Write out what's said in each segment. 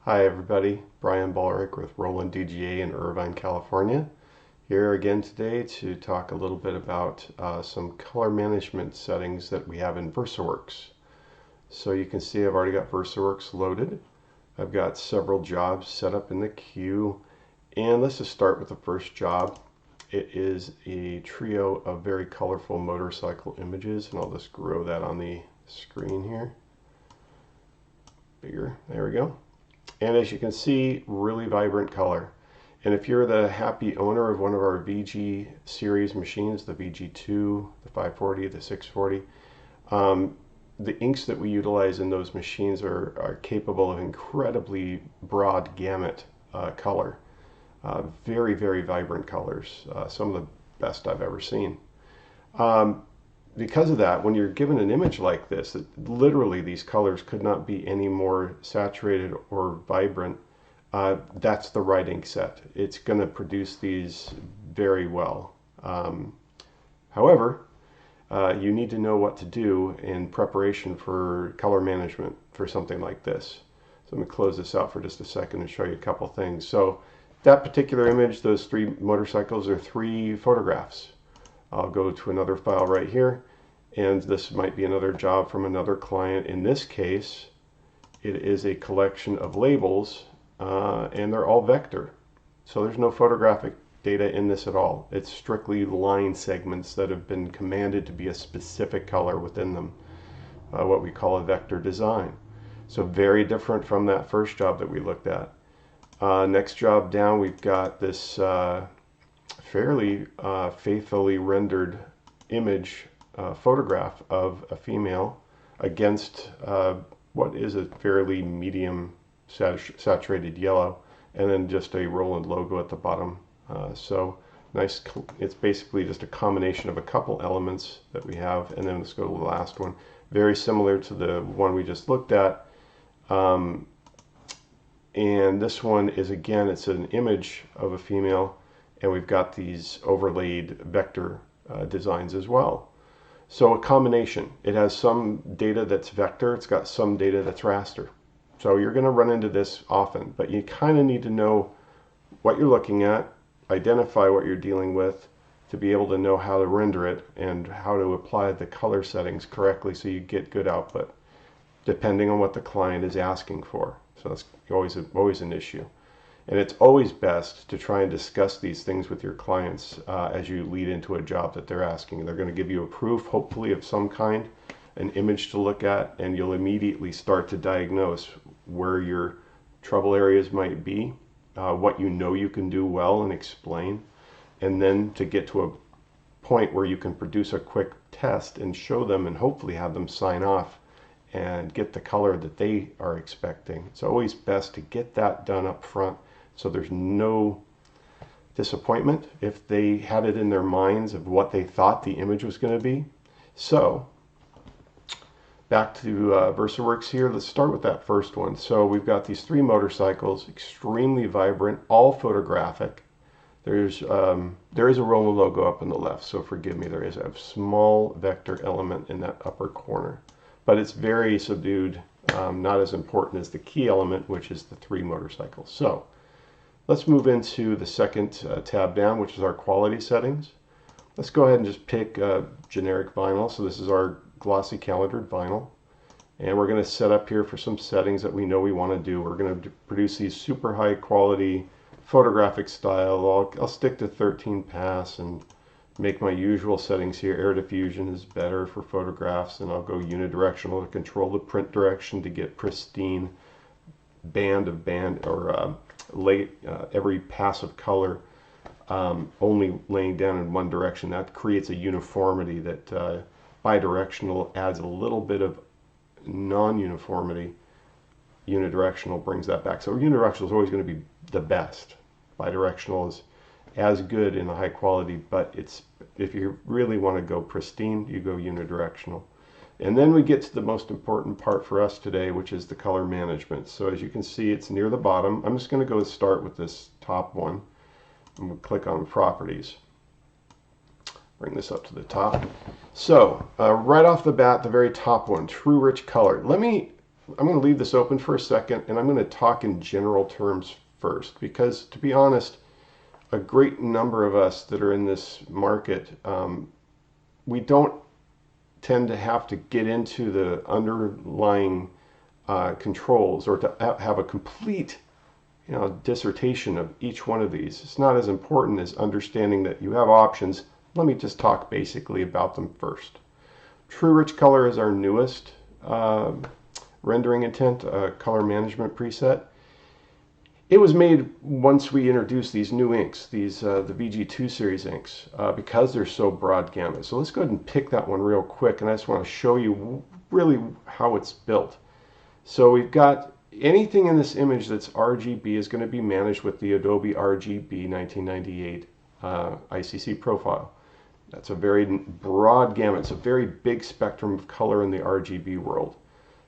Hi everybody, Brian Ballreich with Roland DGA in Irvine, California. Here again today to talk a little bit about some color management settings that we have in VersaWorks. So you can see I've already got VersaWorks loaded. I've got several jobs set up in the queue, and let's just start with the first job. It is a trio of very colorful motorcycle images, and I'll just grow that on the screen here. Bigger, there we go. And as you can see, really vibrant color. And if you're the happy owner of one of our VG series machines, the VG2, the 540, the 640, the inks that we utilize in those machines are capable of incredibly broad gamut color. Very, very vibrant colors. Some of the best I've ever seen. Because of that, when you're given an image like this, literally these colors could not be any more saturated or vibrant. That's the right ink set. It's going to produce these very well. However, you need to know what to do in preparation for color management for something like this. So I'm going to close this out for just a second and show you a couple things. So that particular image, those three motorcycles, are three photographs. I'll go to another file right here, and this might be another job from another client. In this case, it is a collection of labels, and they're all vector. So there's no photographic data in this at all. It's strictly line segments that have been commanded to be a specific color within them, what we call a vector design. So very different from that first job that we looked at. Next job down, we've got this fairly faithfully rendered image photograph of a female against what is a fairly medium saturated yellow, and then just a Roland logo at the bottom. So nice. It's basically just a combination of a couple elements that we have. And then let's go to the last one. Very similar to the one we just looked at. And this one is, again, it's an image of a female, and we've got these overlaid vector designs as well. So a combination. It has some data that's vector, it's got some data that's raster. So you're going to run into this often, but you kind of need to know what you're looking at, identify what you're dealing with, to be able to know how to render it and how to apply the color settings correctly so you get good output, depending on what the client is asking for. So that's always an issue. And it's always best to try and discuss these things with your clients as you lead into a job that they're asking. They're going to give you a proof, hopefully of some kind, an image to look at, and you'll immediately start to diagnose where your trouble areas might be, what you know you can do well and explain, and then to get to a point where you can produce a quick test and show them and hopefully have them sign off and get the color that they are expecting. It's always best to get that done up front so there's no disappointment if they had it in their minds of what they thought the image was going to be. So back to VersaWorks here. Let's start with that first one. So we've got these three motorcycles, extremely vibrant, all photographic. There is a Roland logo up on the left, so forgive me, there is a small vector element in that upper corner. But it's very subdued, not as important as the key element, which is the three motorcycles. So let's move into the second tab down, which is our quality settings. Let's go ahead and just pick generic vinyl. So this is our glossy calendared vinyl. And we're going to set up here for some settings that we know we want to do. We're going to produce these super high quality photographic style. I'll stick to 13 pass and make my usual settings here. Air diffusion is better for photographs, and I'll go unidirectional to control the print direction to get pristine every pass of color only laying down in one direction. That creates a uniformity that bidirectional adds a little bit of non-uniformity. Unidirectional brings that back. So unidirectional is always going to be the best. Bidirectional is as good in the high quality, but if you really want to go pristine, you go unidirectional. And then we get to the most important part for us today, which is the color management. So as you can see, it's near the bottom. I'm just going to go start with this top one, and we'll click on properties. Bring this up to the top. So right off the bat, the very top one, true rich color. Let me I'm going to leave this open for a second, and I'm going to talk in general terms first, because to be honest, a great number of us that are in this market, we don't tend to have to get into the underlying controls or to have a complete dissertation of each one of these. It's not as important as understanding that you have options. Let me just talk basically about them first. True Rich Color is our newest rendering intent color management preset. It was made once we introduced these new inks, the VG2 series inks, because they're so broad gamut. So let's go ahead and pick that one real quick, and I just want to show you really how it's built. So we've got anything in this image that's RGB is going to be managed with the Adobe RGB 1998 ICC profile. That's a very broad gamut. It's a very big spectrum of color in the RGB world.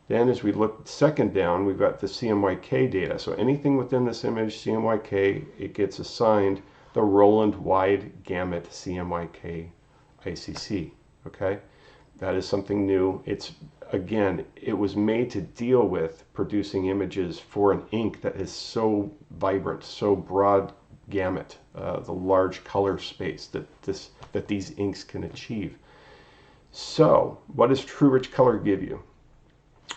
Then as we look second down, we've got the CMYK data. So anything within this image, CMYK, it gets assigned the Roland Wide Gamut CMYK ICC. Okay, that is something new. It's, again, it was made to deal with producing images for an ink that is so vibrant, so broad gamut, the large color space that these inks can achieve. So what does True Rich Color give you?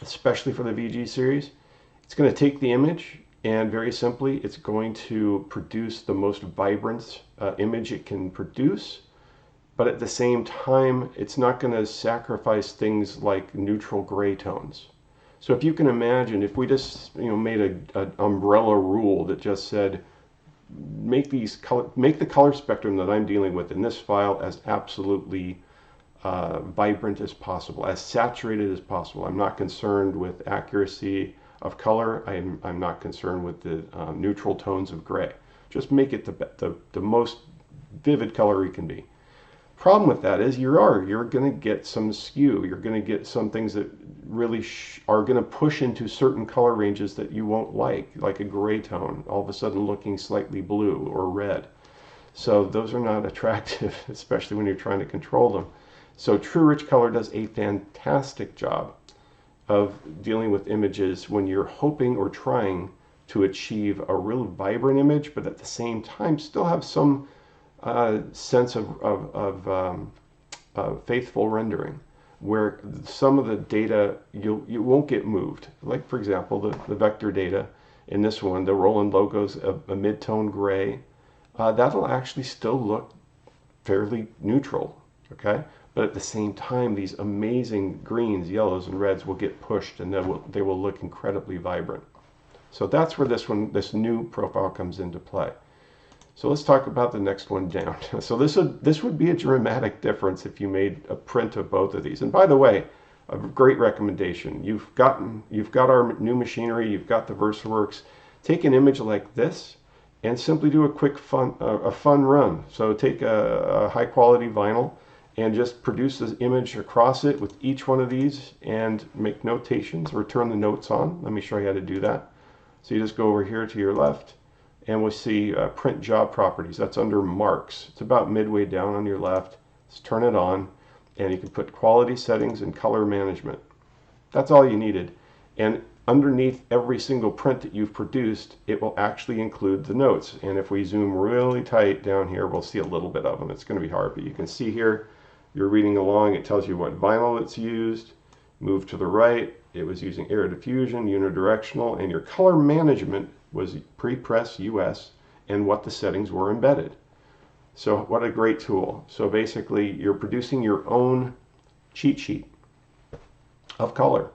Especially for the VG series, it's going to take the image and very simply it's going to produce the most vibrant image it can produce, but at the same time it's not going to sacrifice things like neutral gray tones. So if you can imagine, if we just made an umbrella rule that just said make the color spectrum that I'm dealing with in this file as absolutely vibrant as possible, as saturated as possible. I'm not concerned with accuracy of color. I'm not concerned with the neutral tones of gray. Just make it the most vivid color it can be. Problem with that is you're going to get some skew. You're going to get some things that really are going to push into certain color ranges that you won't like a gray tone, all of a sudden looking slightly blue or red. So those are not attractive, especially when you're trying to control them. So True Rich Color does a fantastic job of dealing with images when you're hoping or trying to achieve a real vibrant image, but at the same time still have some sense of faithful rendering, where some of the data you won't get moved. Like for example, the vector data in this one, the Roland logo's a mid-tone gray. That'll actually still look fairly neutral, okay? But at the same time, these amazing greens, yellows, and reds will get pushed, and they will look incredibly vibrant. So that's where this new profile comes into play. So let's talk about the next one down. So this would be a dramatic difference if you made a print of both of these. And by the way, a great recommendation. You've got our new machinery. You've got the VersaWorks. Take an image like this and simply do a quick fun run. So take a high quality vinyl and just produce this image across it with each one of these and make notations or turn the notes on. Let me show you how to do that. So you just go over here to your left and we'll see print job properties. That's under marks. It's about midway down on your left. Let's turn it on and you can put quality settings and color management. That's all you needed. And underneath every single print that you've produced, it will actually include the notes. And if we zoom really tight down here, we'll see a little bit of them. It's going to be hard, but you can see here, you're reading along, it tells you what vinyl it's used. Move to the right, it was using air diffusion, unidirectional, and your color management was Prepress US and what the settings were embedded. So what a great tool. So basically you're producing your own cheat sheet of color.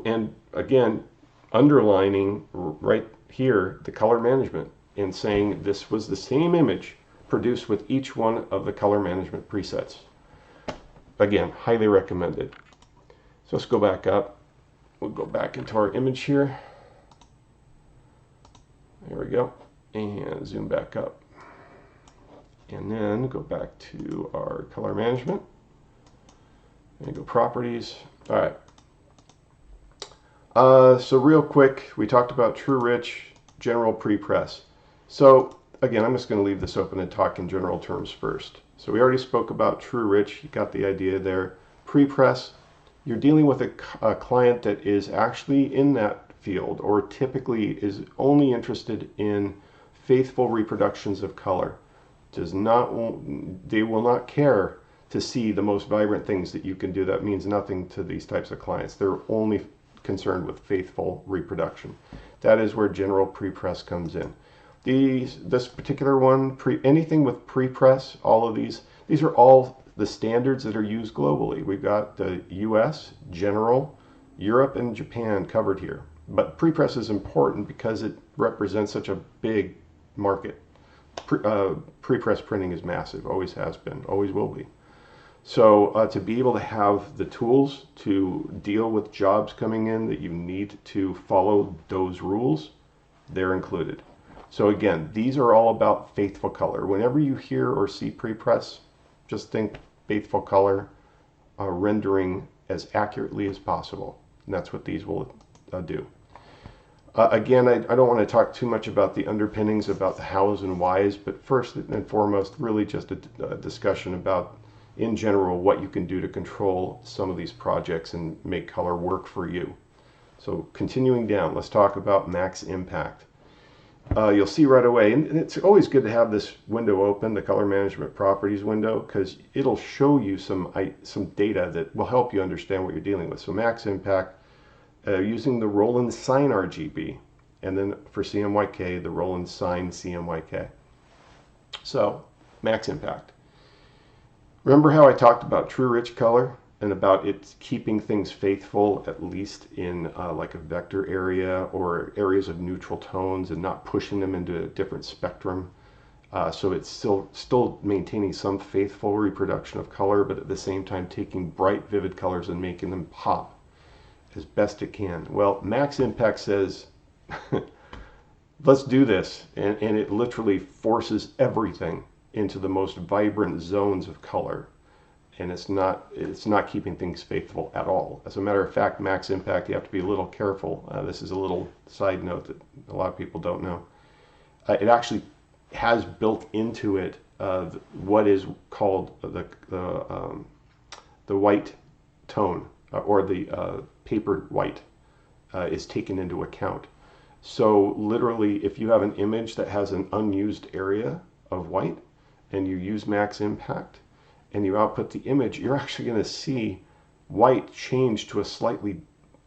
And again, underlining right here the color management and saying this was the same image produced with each one of the color management presets. Again, highly recommended. So let's go back up. We'll go back into our image here. There we go. And zoom back up. And then go back to our color management. And go properties. All right. So real quick, we talked about True Rich, general prepress. So again, I'm just going to leave this open and talk in general terms first. So we already spoke about True Rich. You got the idea there. Prepress, you're dealing with a client that is actually in that field, or typically is only interested in faithful reproductions of color. They will not care to see the most vibrant things that you can do. That means nothing to these types of clients. They're only concerned with faithful reproduction. That is where general prepress comes in. This particular one, anything with prepress, all of these are all the standards that are used globally. We've got the US, general, Europe, and Japan covered here. But prepress is important because it represents such a big market. Prepress printing is massive, always has been, always will be. So to be able to have the tools to deal with jobs coming in that you need to follow those rules, they're included. So again, these are all about faithful color. Whenever you hear or see prepress, just think faithful color, rendering as accurately as possible. And that's what these will do. Again, I don't want to talk too much about the underpinnings, about the hows and whys, but first and foremost, really just a discussion about, in general, what you can do to control some of these projects and make color work for you. So continuing down, let's talk about max impact. You'll see right away, and it's always good to have this window open, the color management properties window, because it'll show you some data that will help you understand what you're dealing with. So max impact, using the Roland Sign RGB, and then for CMYK, the Roland Sign CMYK. So max impact. Remember how I talked about true rich color and about it keeping things faithful, at least in like a vector area or areas of neutral tones, and not pushing them into a different spectrum. So it's still maintaining some faithful reproduction of color, but at the same time taking bright, vivid colors and making them pop as best it can. Well, max impact says, let's do this, and it literally forces everything into the most vibrant zones of color, and it's not keeping things faithful at all. As a matter of fact, max impact, you have to be a little careful. This is a little side note that a lot of people don't know. It actually has built into it what is called the white tone, or the papered white is taken into account. So literally, if you have an image that has an unused area of white, and you use max impact, and you output the image, you're actually going to see white change to a slightly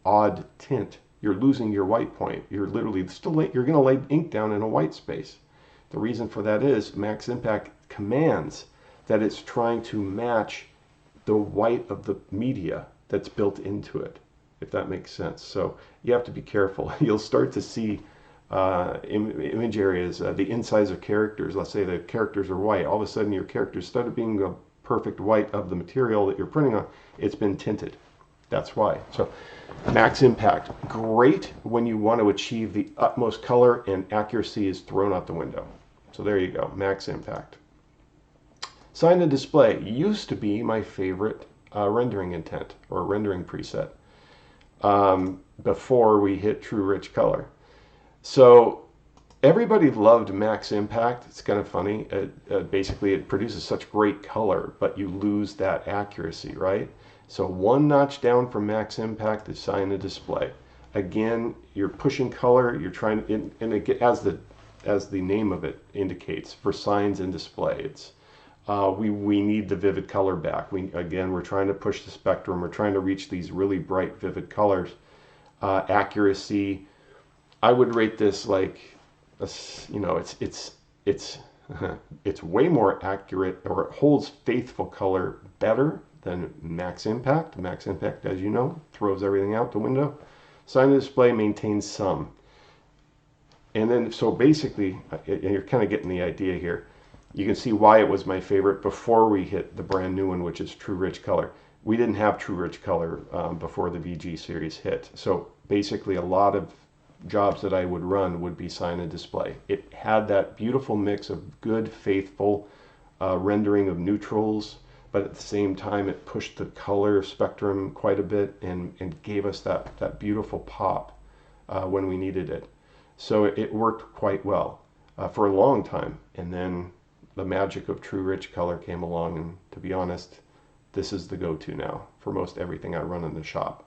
odd tint. You're losing your white point. You're literally you're going to lay ink down in a white space. The reason for that is max impact commands that it's trying to match the white of the media that's built into it, if that makes sense. So you have to be careful. You'll start to see image areas, the insides of characters. Let's say the characters are white. All of a sudden your characters, instead of being the perfect white of the material that you're printing on, it's been tinted. That's why. So max impact, great when you want to achieve the utmost color and accuracy is thrown out the window. So there you go, max impact. Sign and display used to be my favorite rendering intent or rendering preset before we hit true rich color. So everybody loved max impact. It's kind of funny. Basically, it produces such great color, but you lose that accuracy, right? So one notch down from max impact is sign and display. Again, you're pushing color. You're trying to, and it, as the name of it indicates, for signs and display, it's we need the vivid color back. We're trying to push the spectrum. We're trying to reach these really bright, vivid colors. Accuracy, I would rate this like, you know, it's way more accurate, or it holds faithful color better than max impact. Max impact, as you know, throws everything out the window. Sign and display maintains some. And then, so basically, you're kind of getting the idea here. You can see why it was my favorite before we hit the brand new one, which is true rich color. We didn't have true rich color before the VG series hit. So basically, a lot of jobs that I would run would be sign and display. It had that beautiful mix of good, faithful rendering of neutrals, but at the same time, it pushed the color spectrum quite a bit and gave us that beautiful pop when we needed it. So it worked quite well for a long time. And then the magic of true rich color came along, and to be honest, this is the go-to now for most everything I run in the shop.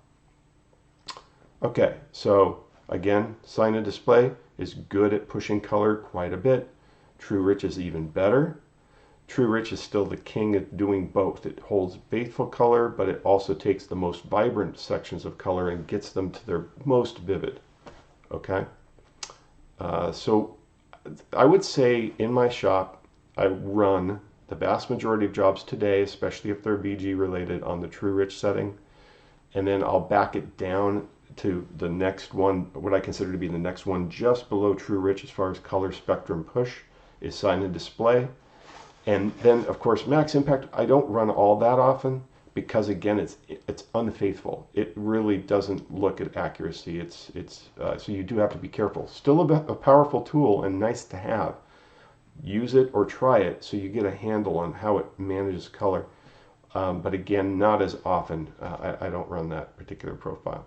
Okay, so again, sign and display is good at pushing color quite a bit. True Rich is even better. True Rich is still the king at doing both. It holds faithful color, but it also takes the most vibrant sections of color and gets them to their most vivid. Okay, so I would say in my shop, I run the vast majority of jobs today, especially if they're VG related, on the True Rich setting, and then I'll back it down to the next one, what I consider to be the next one just below True Rich as far as color spectrum push is sign and display. And then of course max impact I don't run all that often because again it's unfaithful. It really doesn't look at accuracy. So you do have to be careful. Still a powerful tool and nice to have. Use it or try it so you get a handle on how it manages color. But again, not as often. I don't run that particular profile.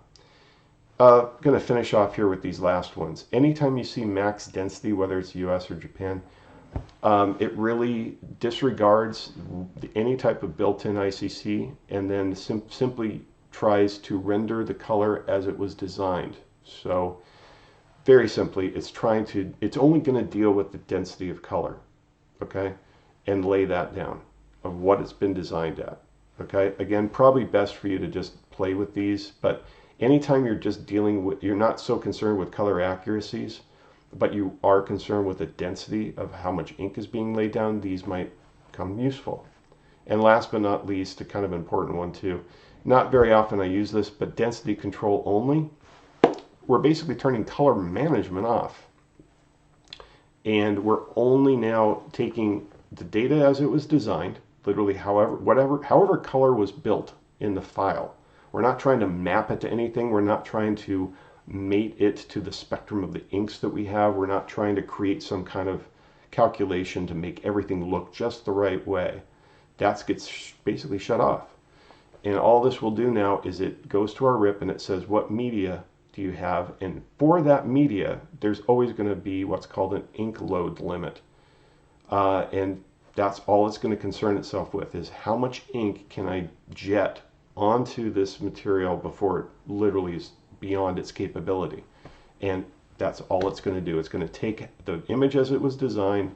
Going to finish off here with these last ones. Anytime you see max density, whether it's US or Japan, it really disregards any type of built-in ICC and then simply tries to render the color as it was designed. So very simply, it's only going to deal with the density of color, okay, and lay that down of what it's been designed at. Okay, again, probably best for you to just play with these, but anytime you're just dealing with, you're not so concerned with color accuracies, but you are concerned with the density of how much ink is being laid down, these might come useful. And last but not least, a kind of important one too, not very often I use this, but density control only, we're basically turning color management off. And we're only now taking the data as it was designed, literally however color was built in the file. We're not trying to map it to anything. We're not trying to mate it to the spectrum of the inks that we have. We're not trying to create some kind of calculation to make everything look just the right way. That gets basically shut off. And all this will do now is it goes to our RIP and it says, what media do you have? And for that media, there's always going to be what's called an ink load limit. And that's all it's going to concern itself with, is how much ink can I jet onto this material before it literally is beyond its capability. And that's all it's going to do. It's going to take the image as it was designed,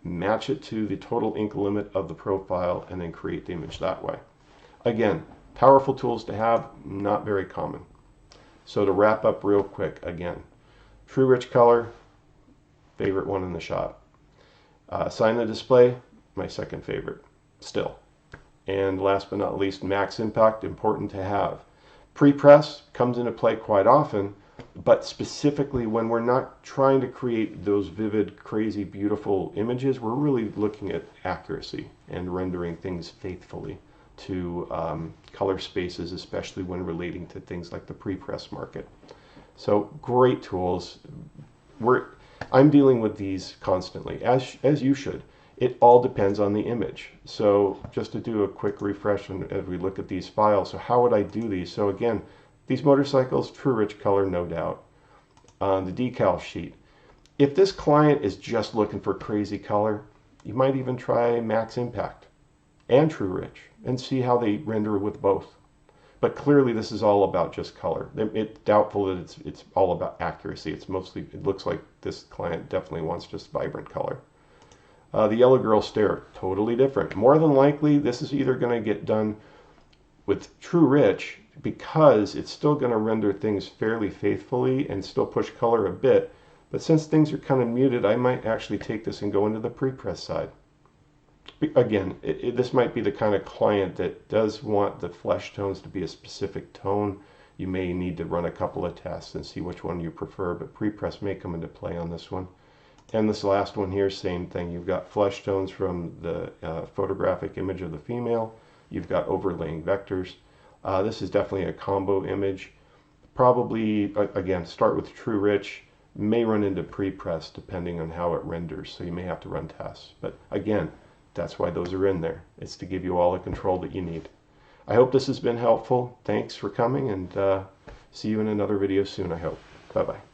match it to the total ink limit of the profile, and then create the image that way. Again, powerful tools to have, not very common. So to wrap up real quick, again, True Rich Color, favorite one in the shop. Sign the Display, my second favorite, still. And last but not least, Max Impact, important to have. Prepress comes into play quite often, but specifically when we're not trying to create those vivid, crazy, beautiful images, we're really looking at accuracy and rendering things faithfully to color spaces, especially when relating to things like the prepress market. So great tools. I'm dealing with these constantly, as you should. It all depends on the image. So just to do a quick refresh as we look at these files, so how would I do these? So again, these motorcycles, True Rich Color, no doubt. The decal sheet. If this client is just looking for crazy color, you might even try Max Impact and True Rich and see how they render with both. But clearly this is all about just color. It's doubtful that it's all about accuracy. It's mostly, it looks like this client definitely wants just vibrant color. The Yellow Girl Stare, totally different. More than likely, this is either going to get done with True Rich because it's still going to render things fairly faithfully and still push color a bit. But since things are kind of muted, I might actually take this and go into the prepress side. Again, this might be the kind of client that does want the flesh tones to be a specific tone. You may need to run a couple of tests and see which one you prefer, but prepress may come into play on this one. And this last one here, same thing. You've got flesh tones from the photographic image of the female. You've got overlaying vectors. This is definitely a combo image. Probably, again, start with True Rich. May run into prepress depending on how it renders, so you may have to run tests. But again, that's why those are in there. It's to give you all the control that you need. I hope this has been helpful. Thanks for coming, and see you in another video soon, I hope. Bye-bye.